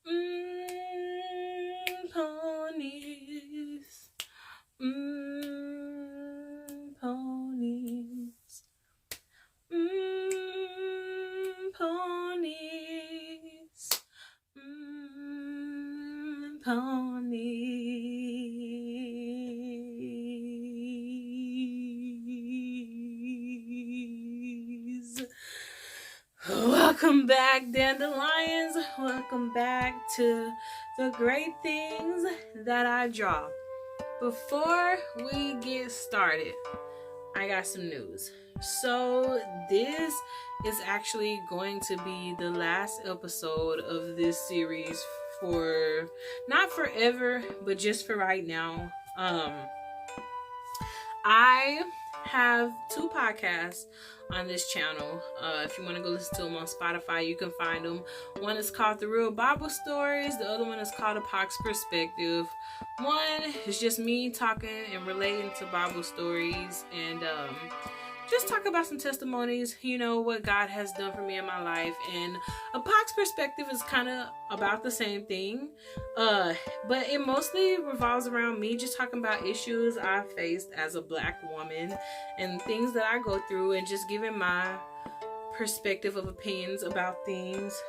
Ponies. Ponies. Ponies. Ponies. Welcome back, dandelions. Welcome back to the great things that I draw. Before we get started, I got some news. So, this is actually going to be the last episode of this series for not forever, but just for right now. I have two podcasts on this channel. If you want to go listen to them on Spotify, you can find them. One is called The Real Bible Stories. The other one is called A Pox Perspective. One is just me talking and relating to Bible stories and just talk about some testimonies, what God has done for me in my life. And A Pox Perspective is kind of about the same thing, but it mostly revolves around me just talking about issues I faced as a Black woman and things that I go through, and just giving my perspective of opinions about things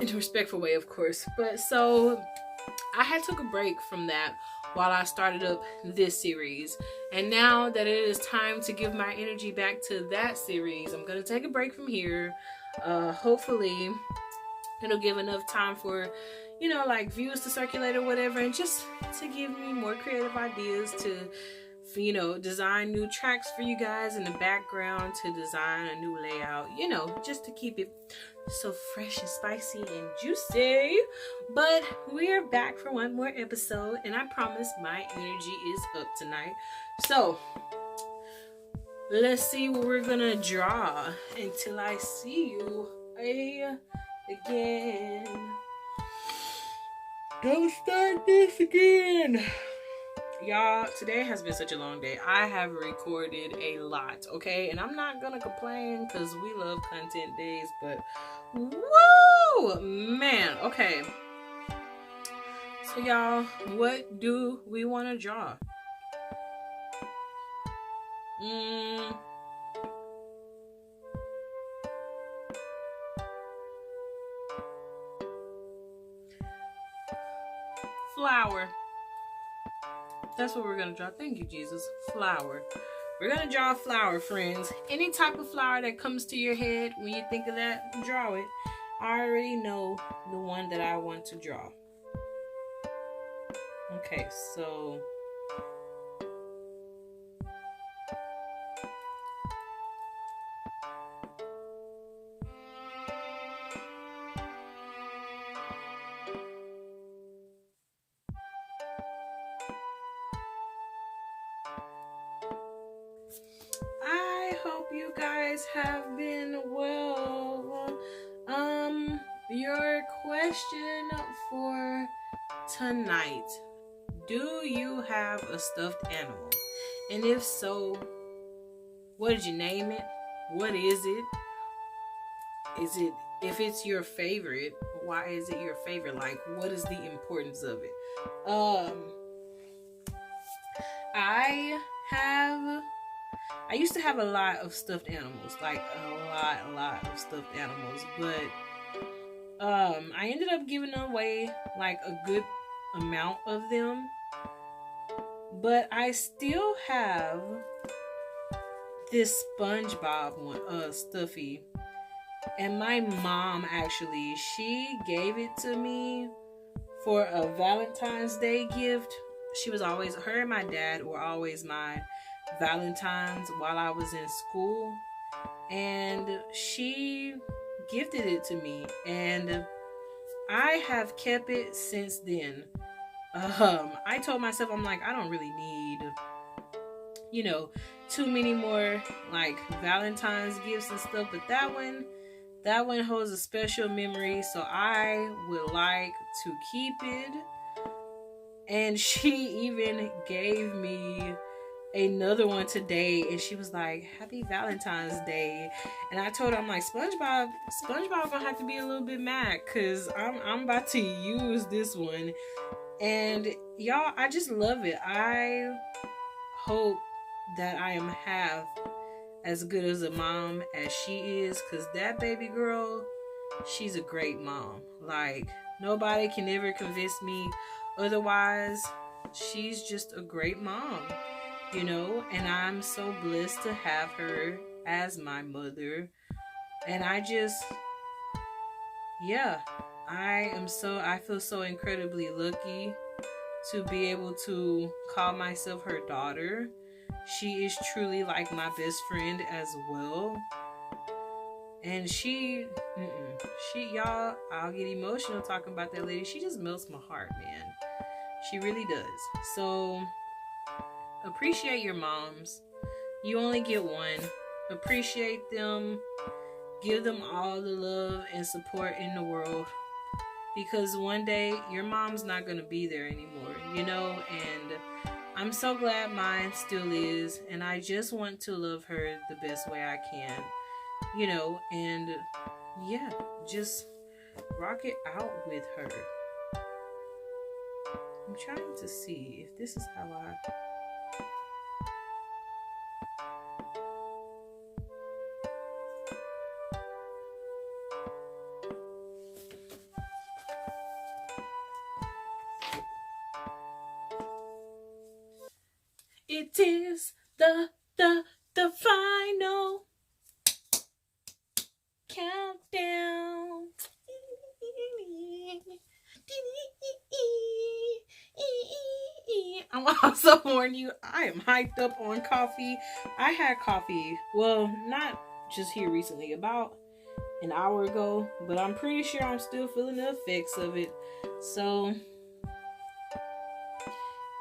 in a respectful way, of course. But so I had took a break from that while I started up this series, and now that it is time to give my energy back to that series, I'm gonna take a break from here. Hopefully it'll give enough time for views to circulate or whatever, and just to give me more creative ideas to design new tracks for you guys in the background, to design a new layout, just to keep it so fresh and spicy and juicy. But we are back for one more episode, and I promise my energy is up tonight. So let's see what we're gonna draw until I see you again. Don't start this again. Y'all, today has been such a long day. I have recorded a lot, okay? And I'm not gonna complain because we love content days, but woo! Man, okay. So y'all, what do we want to draw? Flower. That's what we're going to draw. Thank you, Jesus. Flower. We're going to draw a flower, friends. Any type of flower that comes to your head when you think of that, draw it. I already know the one that I want to draw. Okay, so I hope you guys have been well. Your question for tonight: do you have a stuffed animal? And if so, what did you name it? What is it? If it's your favorite, why is it your favorite? Like, what is the importance of it? I used to have a lot of stuffed animals, like a lot of stuffed animals, but I ended up giving away like a good amount of them, but I still have this SpongeBob one, stuffy, and my mom actually, she gave it to me for a Valentine's Day gift. Her and my dad were always my Valentines while I was in school, and she gifted it to me, and I have kept it since then. I told myself, I'm like, I don't really need too many more like Valentine's gifts and stuff, but that one holds a special memory, so I would like to keep it. And she even gave me another one today, and she was like, "Happy Valentine's Day," and I told her, I'm like, SpongeBob gonna have to be a little bit mad because I'm about to use this one, and y'all, I just love it. I hope that I am half as good as a mom as she is, because that baby girl, she's a great mom. Like, nobody can ever convince me otherwise. She's just a great mom, you know, and I'm so blessed to have her as my mother. And I just, yeah, I feel so incredibly lucky to be able to call myself her daughter. She is truly like my best friend as well. And y'all, I'll get emotional talking about that lady. She just melts my heart, man. She really does. So, appreciate your moms. You only get one. Appreciate them. Give them all the love and support in the world. Because one day, your mom's not going to be there anymore, you know? And I'm so glad mine still is. And I just want to love her the best way I can, you know? And yeah, just rock it out with her. I'm trying to see if this is how I... It is the final countdown. I'm also warning you, I am hyped up on coffee. I had coffee, well, not just here recently, about an hour ago, but I'm pretty sure I'm still feeling the effects of it. So,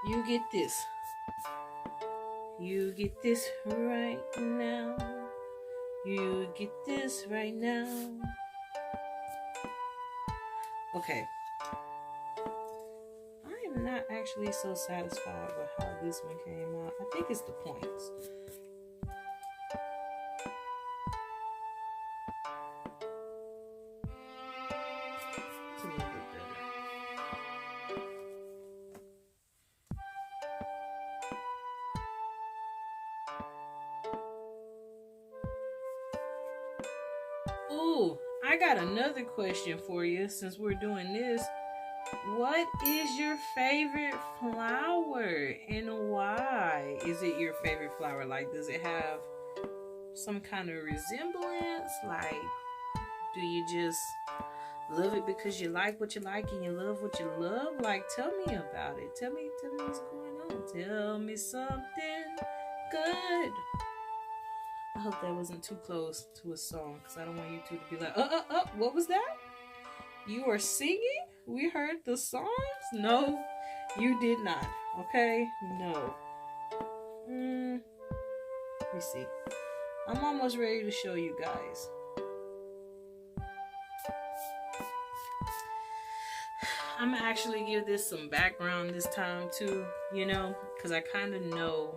you get this. You get this right now. You get this right now. Okay. I am not actually so satisfied with how this one came out. I think it's the points. It's a little bit better. Ooh, I got another question for you since we're doing this. What is your favorite flower and why is it your favorite flower? Like, does it have some kind of resemblance? Like, do you just love it because you like what you like and you love what you love? Like, tell me about it. Tell me what's going on. Tell me something good. I hope that wasn't too close to a song, because I don't want you two to be like, what was that? You were singing? We heard the songs? No, you did not. Okay? No. Let me see. I'm almost ready to show you guys. I'm gonna actually give this some background this time too, you know, because I kind of know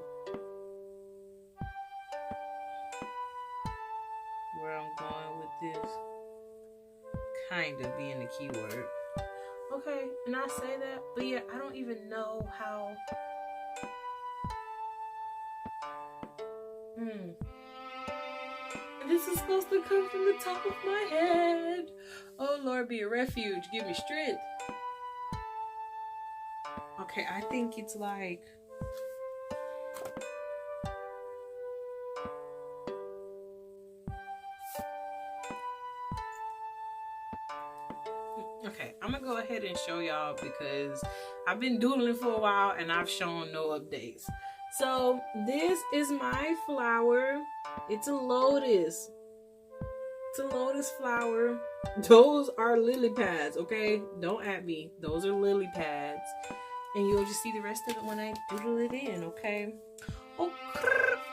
where I'm going with this. Kind of being the keyword. Okay, and I say that, but yeah, I don't even know how. This is supposed to come from the top of my head. Oh Lord, be a refuge. Give me strength. Okay, I think it's like... Okay, I'm gonna go ahead and show y'all because I've been doodling for a while and I've shown no updates. So this is my flower. It's a lotus. It's a lotus flower. Those are lily pads, okay? Don't at me. Those are lily pads. And you'll just see the rest of it when I doodle it in, okay?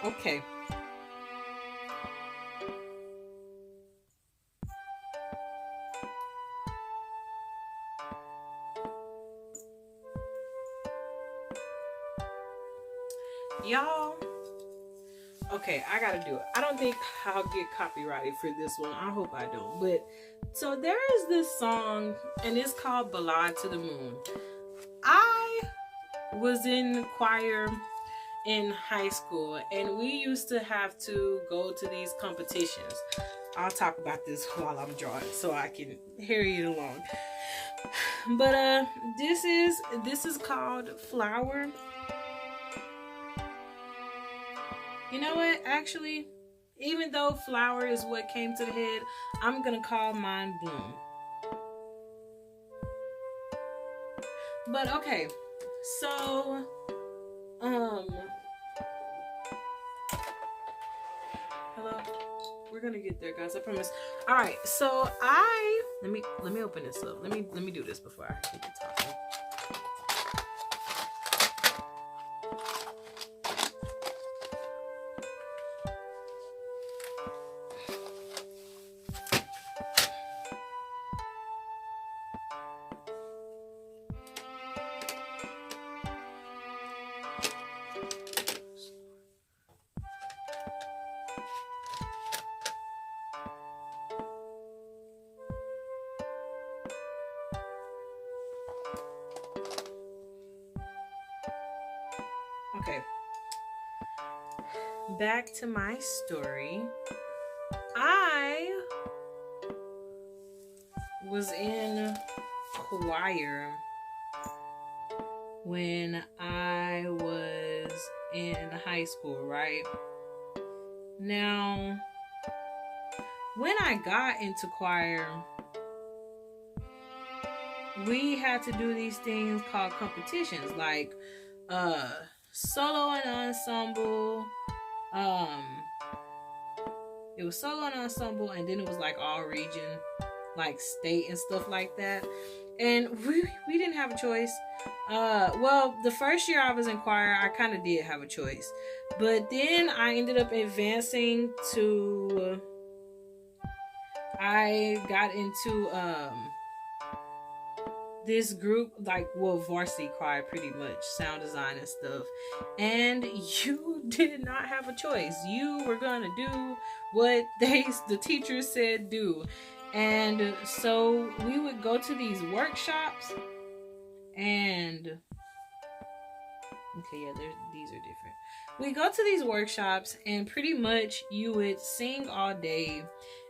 Okay. Y'all, Okay, I gotta do it. I don't think I'll get copyrighted for this one. I hope I don't. But so there is this song, and it's called Ballad to the Moon. I was in choir in high school, and we used to have to go to these competitions. I'll talk about this while I'm drawing so I can hurry it along. But this is called Flower. You know what? Actually, even though flower is what came to the head, I'm gonna call mine Bloom. But okay, so hello. We're gonna get there, guys. I promise. All right. So let me open this up. Let me do this before I get to talking. Okay. Back to my story. I was in choir when I was in high school, right? Now, when I got into choir, we had to do these things called competitions, like solo and ensemble. It was solo and ensemble, and then it was like all region, like state and stuff like that. And we didn't have a choice. Well, the first year I was in choir, I kind of did have a choice, but then I ended up advancing to. I got into this group, like, well, varsity choir, pretty much, sound design and stuff. And you did not have a choice. You were gonna do what the teachers said do. And so we would go to these workshops, and okay, yeah, these are different. We go to these workshops, and pretty much you would sing all day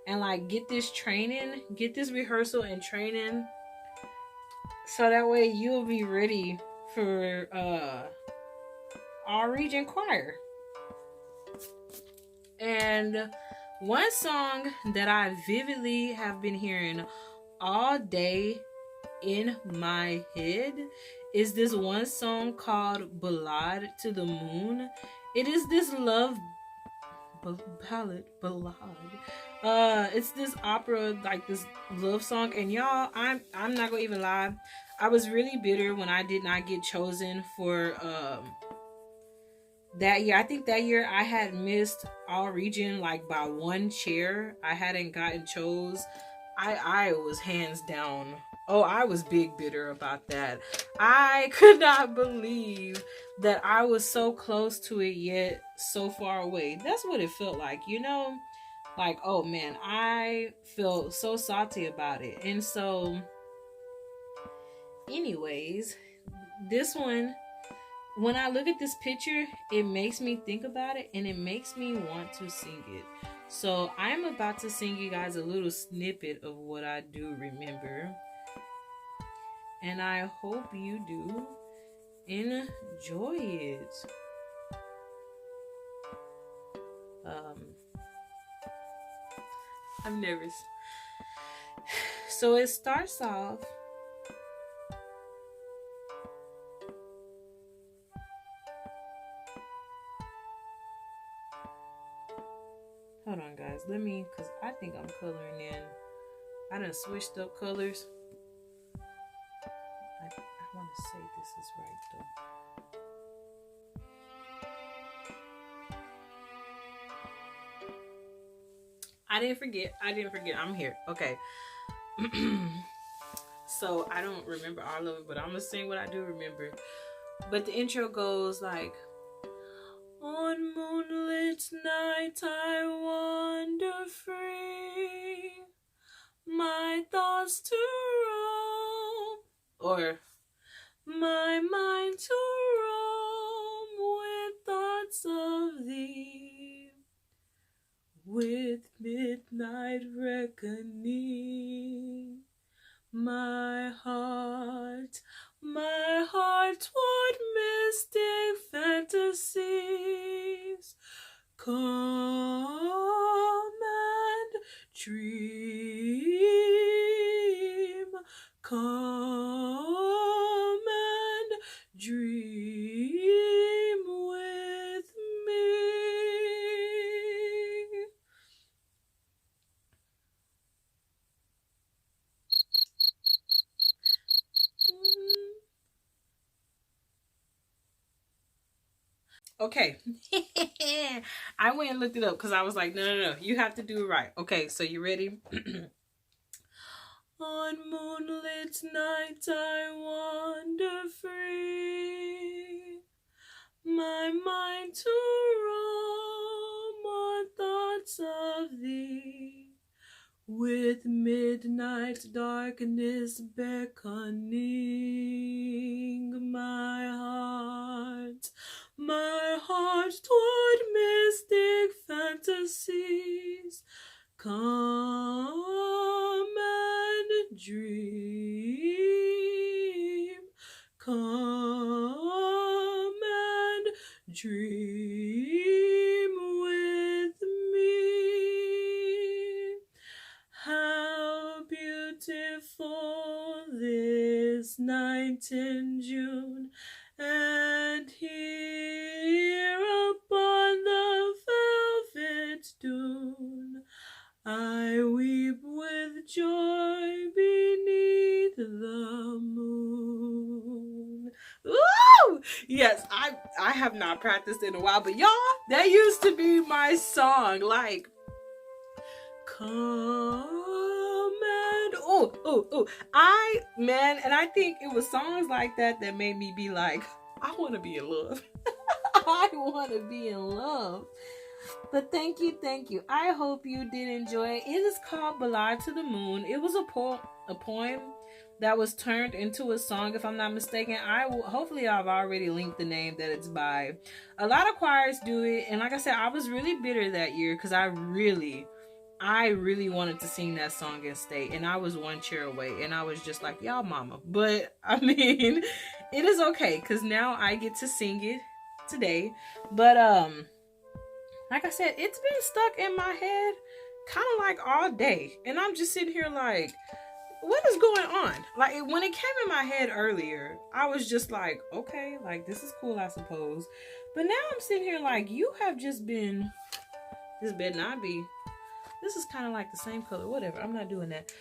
and like get this training, get this rehearsal and training, so that way you'll be ready for our region choir. And one song that I vividly have been hearing all day in my head is this one song called Ballad to the Moon. It is this love ballad. It's this opera, like this love song. And y'all, I'm not gonna even lie, I was really bitter when I did not get chosen for that year. I think that year I had missed all region like by one chair. I hadn't gotten chose. I was hands down. Oh, I was big bitter about that. I could not believe that I was so close to it yet so far away. That's what it felt like, you know? Like, oh man, I felt so salty about it. And so, anyways, this one, when I look at this picture, it makes me think about it, and it makes me want to sing it. So I'm about to sing you guys a little snippet of what I do remember. And I hope you do enjoy it. I'm nervous. So it starts off. Hold on, guys. Because I think I'm coloring in. I done switched up colors. I want to say this is right, though. I didn't forget. I'm here. Okay. So I don't remember all of it, but I'm going to sing what I do remember. But the intro goes like, on moonlit night I wander free, my thoughts to roam, or my mind to roam with thoughts of thee, with midnight reckoning. My heart toward mystic fantasies come and dream, come and dream with me. Okay. I went and looked it up because I was like, no, you have to do it right. Okay, so you ready? On moonlit night I wander free, my mind to roam on thoughts of thee, with midnight darkness beckoning. My heart toward mystic fantasies come and dream, come and dream with me. How beautiful this night in June, and here upon the velvet dune I weep with joy beneath the moon. Woo! Yes, I have not practiced in a while, but y'all, that used to be my song. Like, come and and I think it was songs like that that made me be like, I want to be in love. I want to be in love. But thank you. I hope you did enjoy it. It is called Ballad to the Moon. It was a poem that was turned into a song, if I'm not mistaken. Hopefully I've already linked the name that it's by. A lot of choirs do it, and like I said, I was really bitter that year because I really wanted to sing that song in state, and I was one chair away, and I was just like, y'all mama. But I mean, it is okay because now I get to sing it today. But like I said, it's been stuck in my head kind of like all day, and I'm just sitting here like, what is going on? Like, when it came in my head earlier, I was just like, okay, like, this is cool, I suppose. But now I'm sitting here like, you have just been, this better not be, this is kind of like the same color, whatever, I'm not doing that.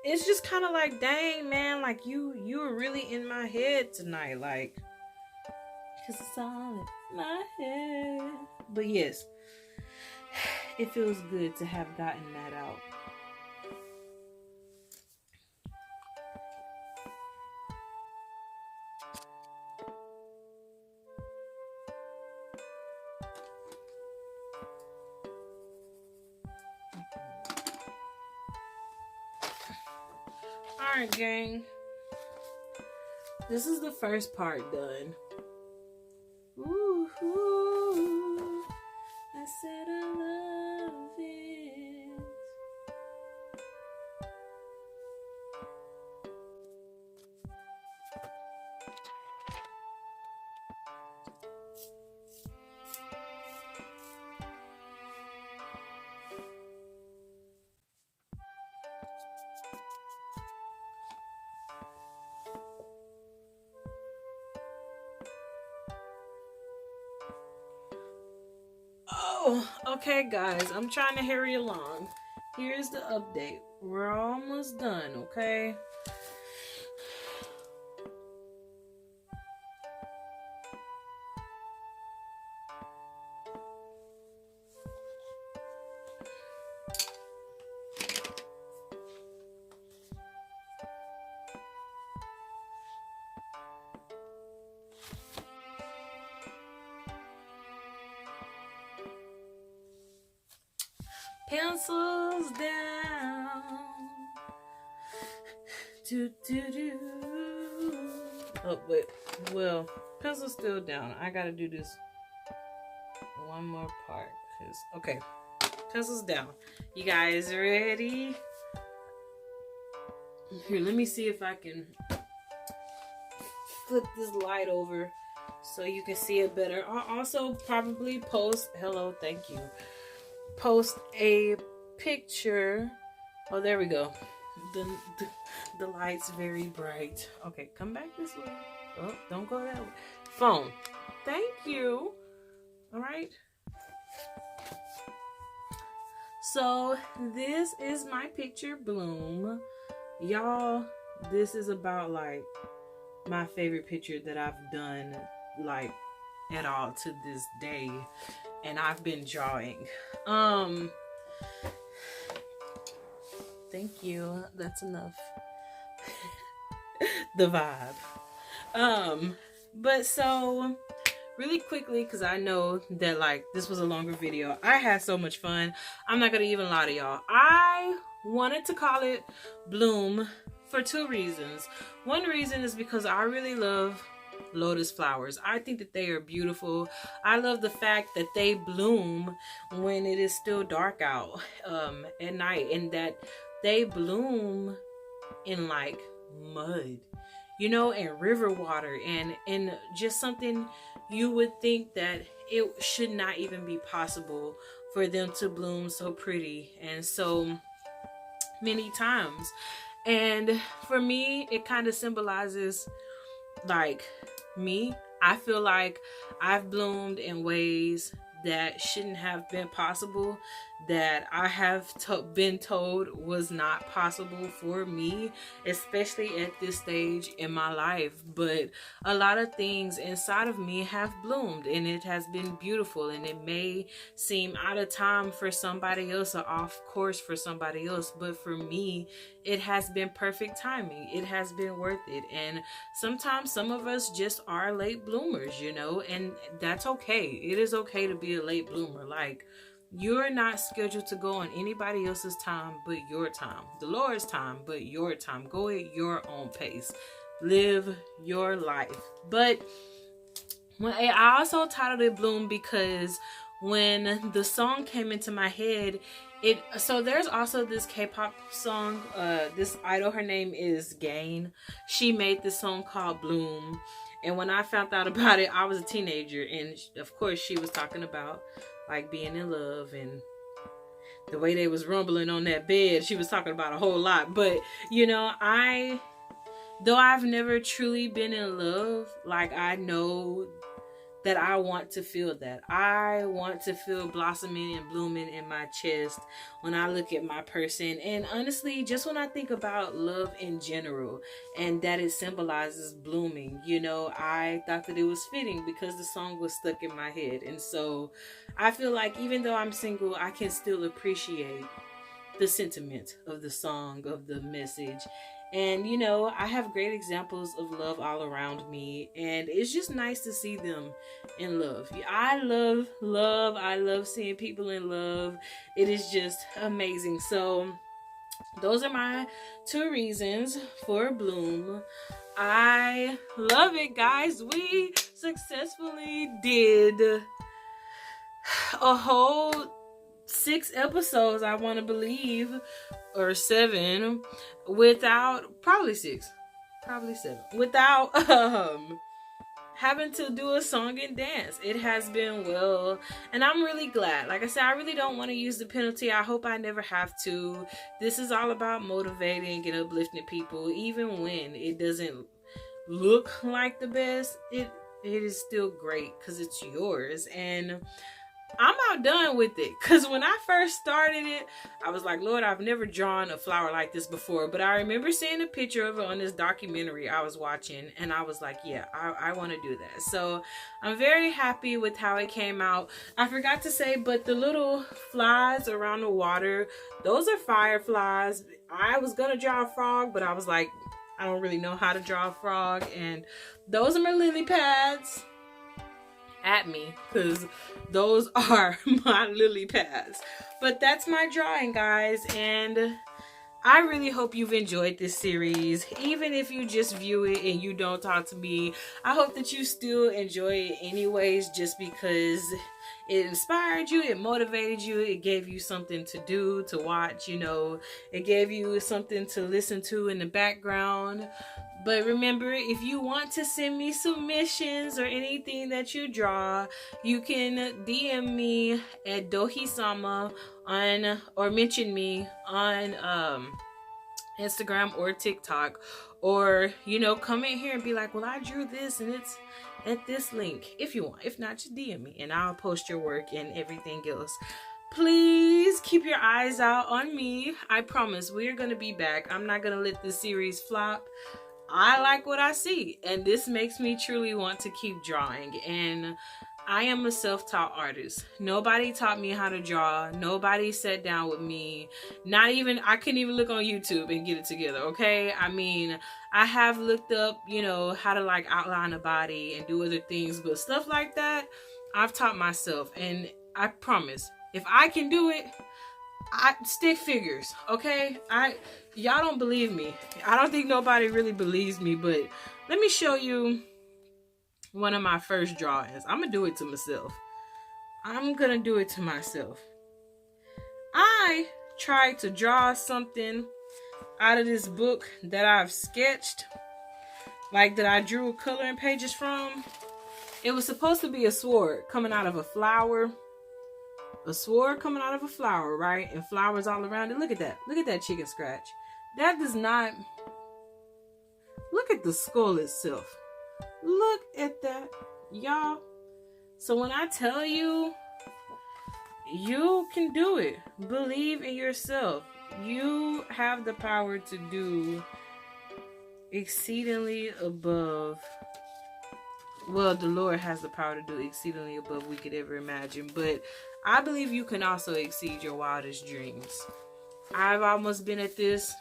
It's just kind of like, dang, man, like, you were really in my head tonight, like, because it's all in my head. But yes, it feels good to have gotten that out. Alright, gang. This is the first part done. Ooh, ooh, I said I love it. Oh, okay, guys. I'm trying to hurry along. Here's the update. We're almost done, okay? Pencils down. Do, do, do. Oh, wait. Well, pencil's still down. I gotta do this one more part. Okay, pencil's down. You guys ready? Here, let me see if I can flip this light over so you can see it better. I'll also probably post, hello, thank you. Post a picture. Oh, there we go. The light's very bright. Okay, come back this way. Oh, don't go that way. Phone. Thank you. All right. So this is my picture bloom. Y'all, this is about like my favorite picture that I've done like at all to this day. And I've been drawing. Thank you. That's enough. The vibe. But so really quickly, because I know that like this was a longer video, I had so much fun. I'm not gonna even lie to y'all. I wanted to call it Bloom for two reasons. One reason is because I really love lotus flowers. I think that they are beautiful. I love the fact that they bloom when it is still dark out at night, and that they bloom in like mud, you know, and river water, and just something you would think that it should not even be possible for them to bloom so pretty and so many times. And for me, it kind of symbolizes like me. I feel like I've bloomed in ways that shouldn't have been possible, that I have been told was not possible for me, especially at this stage in my life. But a lot of things inside of me have bloomed, and it has been beautiful, and it may seem out of time for somebody else or off course for somebody else, but for me it has been perfect timing. It has been worth it. And sometimes some of us just are late bloomers, you know, and that's okay. It is okay to be a late bloomer. Like, you're not scheduled to go on anybody else's time but your time. The Lord's time but your time. Go at your own pace. Live your life. But when I also titled it Bloom because when the song came into my head, so there's also this K-pop song, this idol, her name is Gain. She made this song called Bloom, and when I found out about it, I was a teenager, and of course she was talking about like being in love, and the way they was rumbling on that bed, she was talking about a whole lot. But you know, though I've never truly been in love, like, I know that I want to feel that. I want to feel blossoming and blooming in my chest when I look at my person. And honestly, just when I think about love in general and that it symbolizes blooming, you know, I thought that it was fitting because the song was stuck in my head. And so I feel like even though I'm single, I can still appreciate the sentiment of the song, of the message. And you know, I have great examples of love all around me, and it's just nice to see them in love. I love love. I love seeing people in love. It is just amazing. So those are my two reasons for Bloom. I love it, guys. We successfully did a whole 6 episodes, I want to believe, or 7, without, probably 6, probably 7, without having to do a song and dance. It has been well, and I'm really glad. Like I said, I really don't want to use the penalty. I hope I never have to. This is all about motivating and uplifting people, even when it doesn't look like the best. It is still great because it's yours. And I'm not done with it, because when I first started it, I was like, Lord, I've never drawn a flower like this before. But I remember seeing a picture of it on this documentary I was watching, and I was like, yeah, I want to do that. So I'm very happy with how it came out. I forgot to say, but the little flies around the water, those are fireflies. I was gonna draw a frog, but I was like, I don't really know how to draw a frog. And those are my lily pads. At me, because those are my lily pads. But that's my drawing, guys, and I really hope you've enjoyed this series. Even if you just view it and you don't talk to me, I hope that you still enjoy it anyways, just because it inspired you, it motivated you, it gave you something to do, to watch, you know, it gave you something to listen to in the background. But remember, if you want to send me submissions or anything that you draw, you can DM me at Dohisama or mention me on Instagram or TikTok, or, you know, comment here and be like, well, I drew this and it's at this link, if you want. If not, just DM me and I'll post your work and everything else. Please keep your eyes out on me. I promise we're gonna be back. I'm not gonna let this series flop. I like what I see, and this makes me truly want to keep drawing. And I am a self-taught artist. Nobody taught me how to draw. Nobody sat down with me. I couldn't even look on YouTube and get it together, okay? I mean, I have looked up, you know, how to like outline a body and do other things, but stuff like that, I've taught myself. And I promise, if I can do it, stick figures, okay? Y'all don't believe me. I don't think nobody really believes me, but let me show you one of my first drawings. I'm gonna do it to myself. I tried to draw something out of this book that I've sketched, like that I drew coloring pages from. It was supposed to be a sword coming out of a flower. A sword coming out of a flower, right? And flowers all around it. Look at that. Look at that chicken scratch. That does not... Look at the skull itself. Look at that, y'all. So when I tell you, you can do it. Believe in yourself. You have the power to do exceedingly above. Well, the Lord has the power to do exceedingly above we could ever imagine. But I believe you can also exceed your wildest dreams. I've almost been at this.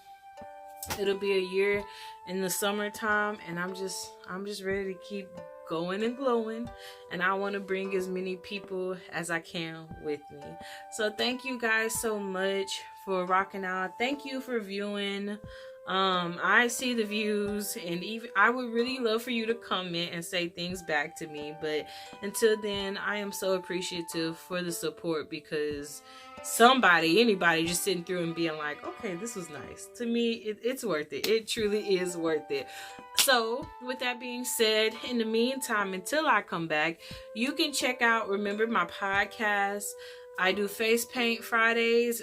It'll be a year in the summertime, and I'm just ready to keep going and glowing, and I want to bring as many people as I can with me. So thank you guys so much for rocking out. Thank you for viewing. I see the views, and even I would really love for you to comment and say things back to me. But until then, I am so appreciative for the support, because anybody just sitting through and being like, okay, this was nice. To me, it's worth it. It truly is worth it. So with that being said, in the meantime, until I come back, you can check out, remember, my podcast. I do face paint Fridays.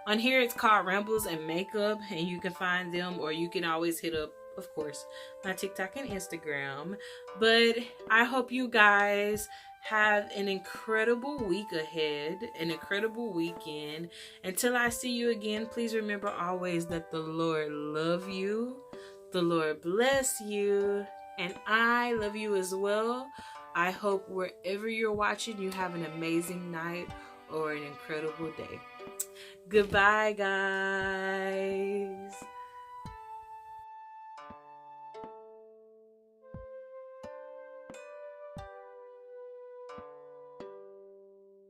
On here it's called Rambles and Makeup, and you can find them, or you can always hit up, of course, my TikTok and Instagram. But I hope you guys have an incredible week ahead, an incredible weekend. Until I see you again, please remember always that the Lord love you, the Lord bless you, and I love you as well. I hope wherever you're watching, you have an amazing night or an incredible day. Goodbye, guys.